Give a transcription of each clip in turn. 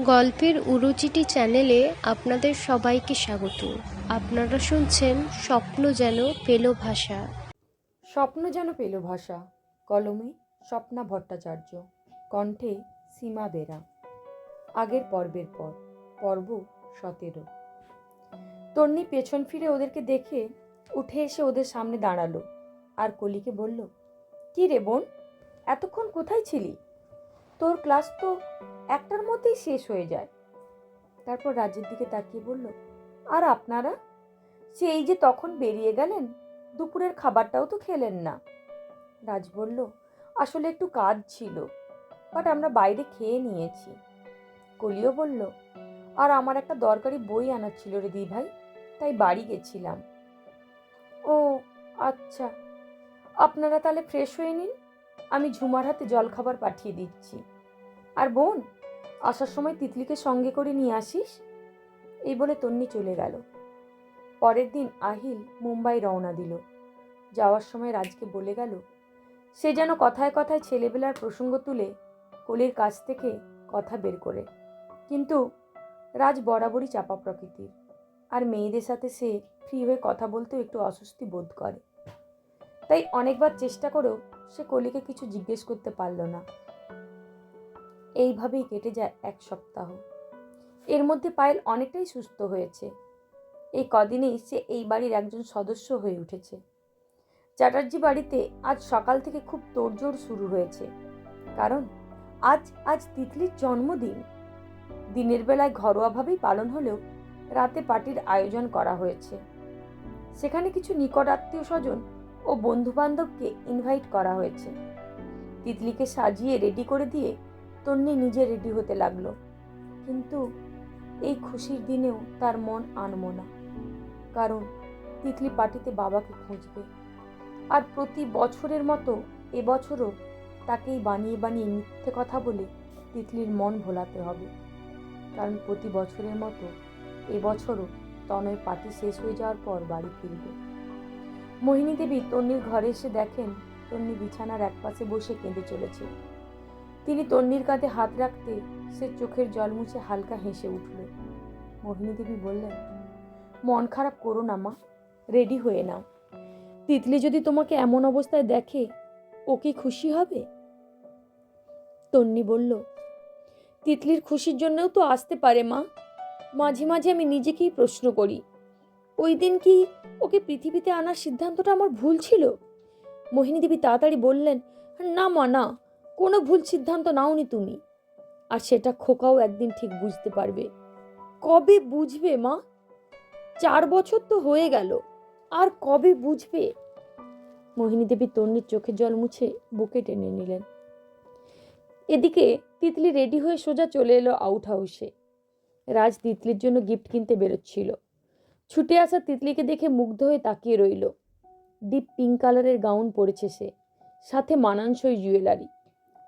গল্পের উড়োচিটি চ্যানেলে আপনাদের সবাইকে স্বাগত। আপনারা শুনছেন স্বপ্ন যেন পেল ভাষা। স্বপ্ন যেন পেল ভাষা। কলমে স্বপ্না ভট্টাচার্য, কণ্ঠে সীমা বেরা। আগের পর্বের পর্ব 17। তন্নি পেছন ফিরে ওদেরকে দেখে উঠে এসে ওদের সামনে দাঁড়ালো আর কলিকে বলল, কি রে বোন, এতক্ষণ কোথায় ছিলি? তোর ক্লাস তো 1টার মধ্যেই শেষ হয়ে যায়। তারপর রাজের দিকে তাকিয়ে বলল, আর আপনারা? সেই যে তখন বেরিয়ে গেলেন, দুপুরের খাবারটাও তো খেলেন না। রাজ বলল, আসলে একটু কাজ ছিল, বাট আমরা বাইরে খেয়ে নিয়েছি। কলিও বলল, আর আমার একটা দরকারি বই আনার ছিল রে দি ভাই, তাই বাড়ি গেছিলাম। ও আচ্ছা, আপনারা তাহলে ফ্রেশ হয়ে নিন, আমি ঝুমার হাতে জলখাবার পাঠিয়ে দিচ্ছি। আর বোন, আসার সময় তিতলিকে সঙ্গে করে নিয়ে আসিস। এই বলে তন্নি চলে গেল। পরের দিন আহিল মুম্বাই রওনা দিল। যাওয়ার সময় রাজকে বলে গেল, সে যেন কথায় কথায় ছেলেবেলার প্রসঙ্গ তুলে কলির কাছ থেকে কথা বের করে। কিন্তু রাজ বরাবরই চাপা প্রকৃতির, আর মেয়েদের সাথে সে ফ্রি হয়ে কথা বলতেও একটু অস্বস্তি বোধ করে। তাই অনেকবার চেষ্টা করেও সে কলিকে কিছু জিজ্ঞেস করতে পারল না। এইভাবেই কেটে যায় 1 সপ্তাহ। এর মধ্যে পায়েল অনেকটাই সুস্থ হয়েছে। এই কদিনেই সে এই বাড়ির একজন সদস্য হয়ে উঠেছে। চ্যাটার্জি বাড়িতে আজ সকাল থেকে খুব তোড়জোড় শুরু হয়েছে, কারণ আজ তিতলির জন্মদিন। দিনের বেলায় ঘরোয়াভাবেই পালন হলেও রাতে পার্টির আয়োজন করা হয়েছে। সেখানে কিছু নিকট আত্মীয় স্বজন ও বন্ধু বান্ধবকে ইনভাইট করা হয়েছে। তিতলিকে সাজিয়ে রেডি করে দিয়ে তন্নি নিজে রেডি হতে লাগলো। কিন্তু এই খুশির দিনেও তার মন আনমনা, কারণ তিতলি পার্টিতে বাবাকে খুঁজবে। আর প্রতি বছরের মতো এবছরও তাকেই বানিয়ে বানিয়ে মিথ্যে কথা বলে তিতলির মন ভোলাতে হবে। কারণ প্রতি বছরের মতো এবছরও তনয় পার্টি শেষ হয়ে যাওয়ার পর বাড়ি ফিরবে। মোহিনী দেবী তন্নির ঘরে এসে দেখেন তন্নি বিছানার একপাশে বসে কেঁদে চলেছে। তিনি তন্নির কাঁধে হাত রাখতে সে চোখের জল মুছে হালকা হেসে উঠল। মোহিনী দেবী বললেন, মন খারাপ করো না মা, রেডি হয়ে নাও। তিতলি যদি তোমাকে এমন অবস্থায় দেখে, ও কি খুশি হবে? তন্নি বলল, তিতলির খুশির জন্যও তো আসতে পারে মা। মাঝে মাঝে আমি নিজেকেই প্রশ্ন করি, ওই দিন কি ওকে পৃথিবীতে আনার সিদ্ধান্তটা আমার ভুল ছিল? মোহিনী দেবী তাড়াতাড়ি বললেন, না মা না, কোনো ভুল সিদ্ধান্ত নাওনি তুমি। আর সেটা খোকাও একদিন ঠিক বুঝতে পারবে। কবে বুঝবে মা? 4 বছর তো হয়ে গেল, আর কবে বুঝবে? মোহিনী দেবী তন্নির চোখের জল মুছে বুকে টেনে নিলেন। এদিকে তিতলি রেডি হয়ে সোজা চলে এলো আউট হাউসে। রাজ তিতলির জন্য গিফট কিনতে বেরোচ্ছিল। ছুটে আসা তিতলিকে দেখে মুগ্ধ হয়ে তাকিয়ে রইল। ডিপ পিঙ্ক কালারের গাউন পরেছে সে, সাথে মানানসই জুয়েলারি,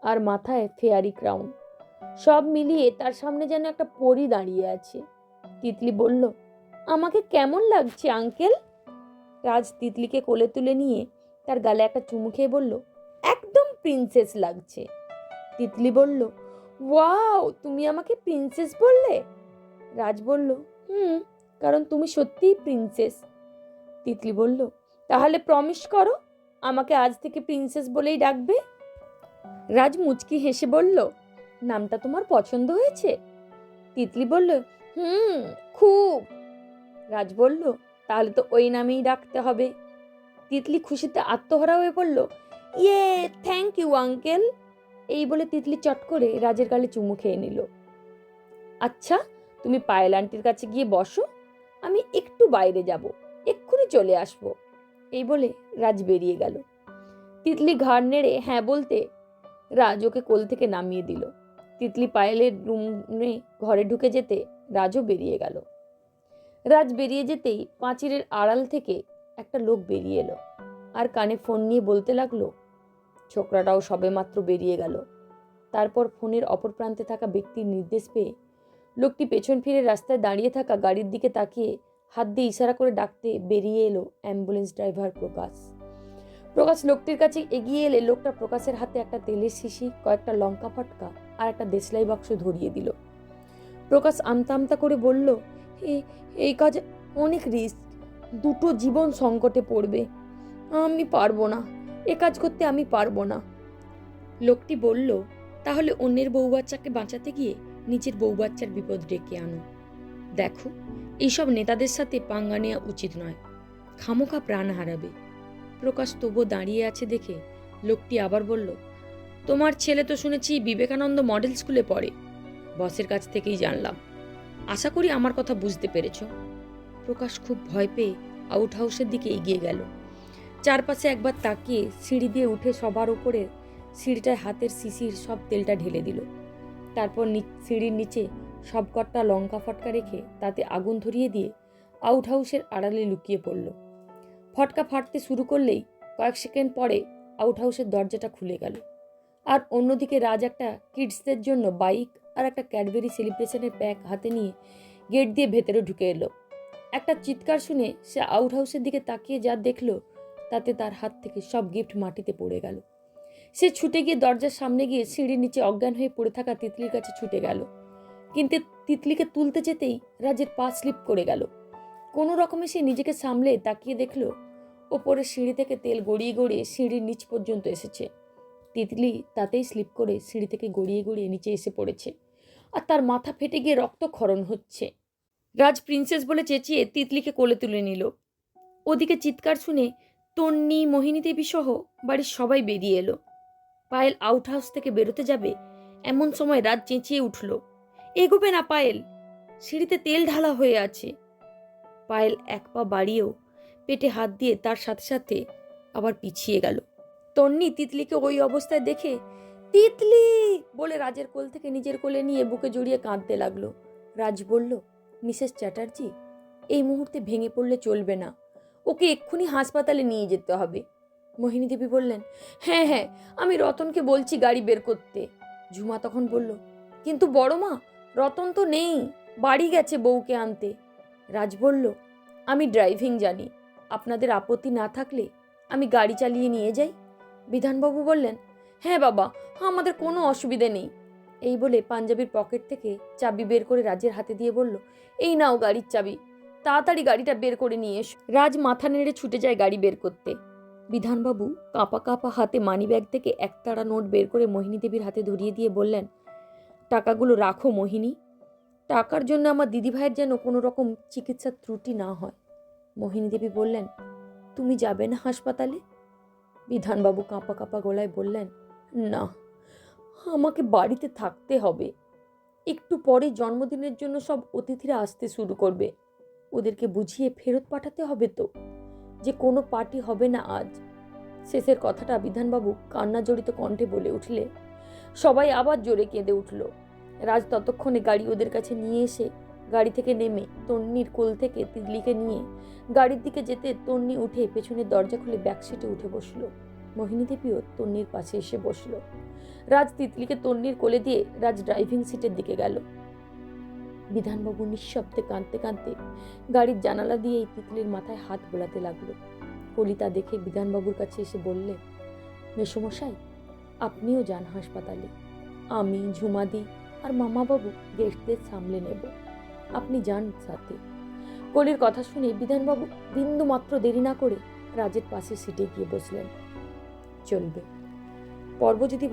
আর মাথায় ফেয়ারি ক্রাউন। সব মিলিয়ে তার সামনে যেন একটা পরী দাঁড়িয়ে আছে। তিতলি বলল, আমাকে কেমন লাগছে আঙ্কেল? রাজ তিতলিকে কোলে তুলে নিয়ে তার গালে একটা চুমু খেয়ে বলল, একদম প্রিন্সেস লাগছে। তিতলি বলল, ওয়াও, তুমি আমাকে প্রিন্সেস বললে? রাজ বলল, কারণ তুমি সত্যিই প্রিন্সেস। তিতলি বলল, তাহলে প্রমিস করো আমাকে আজ থেকে প্রিন্সেস বলেই ডাকবে। রাজ মুচকি হেসে বলল, নামটা তোমার পছন্দ হয়েছে? তিতলি বলল, খুব। রাজ বলল, তাহলে তো ওই নামেই ডাকতে হবে। তিতলি খুশিতে আত্মহারা হয়ে পড়ল, ইয়ে, থ্যাংক ইউ আঙ্কেল। এই বলে তিতলি চট করে রাজের গালে চুমু খেয়ে নিল। আচ্ছা, তুমি পায়েল আন্টির কাছে গিয়ে বসো, আমি একটু বাইরে যাব, এক্ষুনি চলে আসবো। এই বলে রাজ বেরিয়ে গেল। তিতলি ঘাড় নেড়ে হ্যাঁ বলতে রাজ ওকে কোল থেকে নামিয়ে দিল। তিতলি পায়েলের রুমে ঘরে ঢুকে যেতে রাজও বেরিয়ে গেল। রাজ বেরিয়ে যেতেই পাঁচিরের আড়াল থেকে একটা লোক বেরিয়ে এলো আর কানে ফোন নিয়ে বলতে লাগলো, ছোকরাটাও সবেমাত্র বেরিয়ে গেল। তারপর ফোনের অপর প্রান্তে থাকা ব্যক্তির নির্দেশ পেয়ে লোকটি পেছন ফিরে রাস্তায় দাঁড়িয়ে থাকা গাড়ির দিকে তাকিয়ে হাত দিয়ে ইশারা করে ডাকতে বেরিয়ে এলো অ্যাম্বুলেন্স ড্রাইভার প্রকাশ। প্রকাশ লোকটির কাছে এগিয়ে এলে লোকটা প্রকাশের হাতে একটা তেলের শিশি, কয়েকটা লঙ্কা ফটকা আর একটা দেশলাই বাক্স ধরিয়ে দিল। প্রকাশ আমতা আমতা করে বলল, এই কাজ অনেক রিস্ক, দুটো জীবন সংকটে পড়বে, আমি পারবো না, এ কাজ করতে আমি পারবো না। লোকটি বলল, তাহলে অন্যের বউ বাচ্চাকে বাঁচাতে গিয়ে নিজের বউ বাচ্চার বিপদ ডেকে আনো। দেখো, এইসব নেতাদের সাথে পাঙ্গা নেওয়া উচিত নয়, খামোখা প্রাণ হারাবে। প্রকাশ তবু দাঁড়িয়ে আছে দেখে লোকটি আবার বলল, তোমার ছেলে তো শুনেছি বিবেকানন্দ মডেল স্কুলে পড়ে, বসের কাছ থেকেই জানলাম, আশা করি আমার কথা বুঝতে পেরেছ। প্রকাশ খুব ভয় পেয়ে আউট হাউসের দিকে এগিয়ে গেল। চারপাশে একবার তাকিয়ে সিঁড়ি দিয়ে উঠে সবার উপরে সিঁড়িটায় হাতের শিশির সব তেলটা ঢেলে দিল। তারপর সিঁড়ির নিচে সব কটা লঙ্কা ফটকা রেখে তাতে আগুন ধরিয়ে দিয়ে আউট হাউসের আড়ালে লুকিয়ে পড়ল। ফটকা ফাটতে শুরু করলেই কয়েক সেকেন্ড পরে আউট হাউসের দরজাটা খুলে গেল, আর অন্যদিকে রাজ একটা কিডসদের জন্য বাইক আর একটা ক্যাডবেরি সেলিব্রেশনের প্যাক হাতে নিয়ে গেট দিয়ে ভেতরে ঢুকে এলো। একটা চিৎকার শুনে সে আউট হাউসের দিকে তাকিয়ে যা দেখলো তাতে তার হাত থেকে সব গিফট মাটিতে পড়ে গেল। সে ছুটে গিয়ে দরজার সামনে গিয়ে সিঁড়ির নিচে অজ্ঞান হয়ে পড়ে থাকা তিতলির কাছে ছুটে গেল। কিন্তু তিতলিকে তুলতে যেতেই রাজের পা স্লিপ করে গেল। কোনো রকমে সে নিজেকে সামলে তাকিয়ে দেখল ওপরের সিঁড়ি থেকে তেল গড়িয়ে গড়িয়ে সিঁড়ির নিচ পর্যন্ত এসেছে। তিতলি তাতেই স্লিপ করে সিঁড়ি থেকে গড়িয়ে গড়িয়ে নিচে এসে পড়েছে, আর তার মাথা ফেটে গিয়ে রক্তক্ষরণ হচ্ছে। রাজ প্রিন্সেস বলে চেঁচিয়ে তিতলিকে কোলে তুলে নিল। ওদিকে চিৎকার শুনে তন্নি, মোহিনী দেবী সহ বাড়ির সবাই বেরিয়ে এলো। পায়েল আউট হাউস থেকে বেরোতে যাবে এমন সময় রাজ চেঁচিয়ে উঠল, এগোবে না পায়েল, সিঁড়িতে তেল ঢালা হয়ে আছে। পায়েল এক পা বাড়িয়েও পেটে হাত দিয়ে তার সাথে সাথে আবার পিছিয়ে গেল। তন্নি তিতলিকে ওই অবস্থায় দেখে তিতলি বলে রাজের কোল থেকে নিজের কোলে নিয়ে বুকে জড়িয়ে কাঁদতে লাগলো। রাজ বলল, মিসেস চ্যাটার্জি, এই মুহূর্তে ভেঙে পড়লে চলবে না, ওকে এক্ষুনি হাসপাতালে নিয়ে যেতে হবে। মোহিনী দেবী বললেন, হ্যাঁ হ্যাঁ, আমি রতনকে বলছি গাড়ি বের করতে। ঝুমা তখন বলল, কিন্তু বড় মা, রতন তো নেই, বাড়ি গেছে বউকে আনতে। রাজ বলল, আমি ড্রাইভিং জানি, আপনাদের আপত্তি না থাকলে আমি গাড়ি চালিয়ে নিয়ে যাই। বিধানবাবু বললেন, হ্যাঁ বাবা, আমাদের কোনো অসুবিধে নেই। এই বলে পাঞ্জাবির পকেট থেকে চাবি বের করে রাজের হাতে দিয়ে বলল, এই নাও গাড়ির চাবি, তাড়াতাড়ি গাড়িটা বের করে নিয়ে এসো। রাজ মাথা নেড়ে ছুটে যায় গাড়ি বের করতে। বিধানবাবু কাঁপা কাঁপা হাতে মানিব্যাগ থেকে একতাড়া নোট বের করে মোহিনী দেবীর হাতে ধরিয়ে দিয়ে বললেন, টাকাগুলো রাখো মোহিনী, টাকার জন্য আমার দিদিভাইয়ের যেন কোনো রকম চিকিৎসার ত্রুটি না হয়। মোহিনী দেবী বললেন, তুমি যাবে না হাসপাতালে? বিধানবাবু কাঁপা কাঁপা গলায় বললেন, না, আমাকে বাড়িতে থাকতে হবে। একটু পরে জন্মদিনের জন্য সব অতিথিরা আসতে শুরু করবে, ওদেরকে বুঝিয়ে ফেরত পাঠাতে হবে তো, যে কোনো পার্টি হবে না আজ। শেষের কথাটা বিধানবাবু কান্না জড়িত কণ্ঠে বলে উঠলে সবাই আবার জোরে কেঁদে উঠল। রাজ ততক্ষণে গাড়ি ওদের কাছে নিয়ে এসে গাড়ি থেকে নেমে তন্নির কোল থেকে তিতলিকে নিয়ে গাড়ির দিকে যেতে তন্নি উঠে পেছনের দরজা খুলে ব্যাক সিটে উঠে বসলো। মোহিনী দেবীও তন্নির পাশে এসে বসলো। রাজ তিতলিকে তন্নির কোলে দিয়ে রাজ ড্রাইভিং সিটের দিকে গেল। বিধানবাবু নিঃশব্দে কাঁদতে কাঁদতে গাড়ির জানালা দিয়েই তিতলির মাথায় হাত বোলাতে লাগলো। কলিতা দেখে বিধানবাবুর কাছে এসে বললে, মেসোমশাই, আপনিও যান হাসপাতালে, আমি, ঝুমাদি আর মামাবাবু গেস্টদের সামলে নেব, আপনি যান সাথে। কলির কথা শুনে বিধানবাবু বিন্দু মাত্র দেরি না করে রাজের পাশে সিটে গিয়ে বসলেন। চলবে। পর্ব যদি